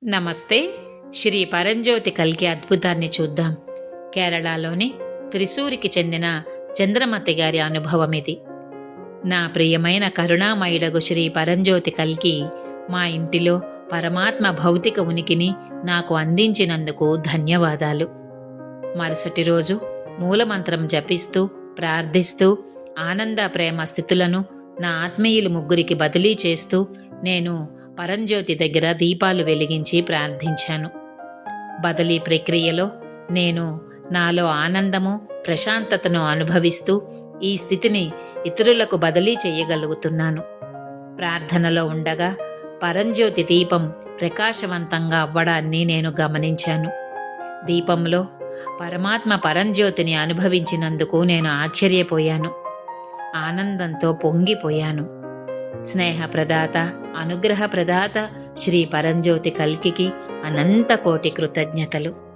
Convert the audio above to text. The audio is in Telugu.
నమస్తే. శ్రీ పరంజ్యోతి కల్కి అద్భుతాన్ని చూద్దాం. కేరళలోని త్రిశూరికి చెందిన చంద్రమతి గారి అనుభవం ఇది. నా ప్రియమైన కరుణామయుడగు శ్రీ పరంజ్యోతి కల్కి మా ఇంటిలో పరమాత్మ భౌతిక ఉనికిని నాకు అందించినందుకు ధన్యవాదాలు. మరుసటి రోజు మూలమంత్రం జపిస్తూ ప్రార్థిస్తూ ఆనంద ప్రేమ స్థితులను నా ఆత్మీయులు ముగ్గురికి బదిలీ చేస్తూ నేను పరంజ్యోతి దగ్గర దీపాలు వెలిగించి ప్రార్థించాను. బదిలీ ప్రక్రియలో నేను నాలో ఆనందము ప్రశాంతతను అనుభవిస్తూ ఈ స్థితిని ఇతరులకు బదిలీ చేయగలుగుతున్నాను. ప్రార్థనలో ఉండగా పరంజ్యోతి దీపం ప్రకాశవంతంగా అవ్వడాన్ని నేను గమనించాను. దీపంలో పరమాత్మ పరంజ్యోతిని అనుభవించినందుకు నేను ఆశ్చర్యపోయాను. ఆనందంతో పొంగిపోయాను. స్నేహ ప్రదాత, అనుగ్రహ ప్రదాత శ్రీ పరంజ్యోతి కల్కికి అనంత కోటి కృతజ్ఞతలు.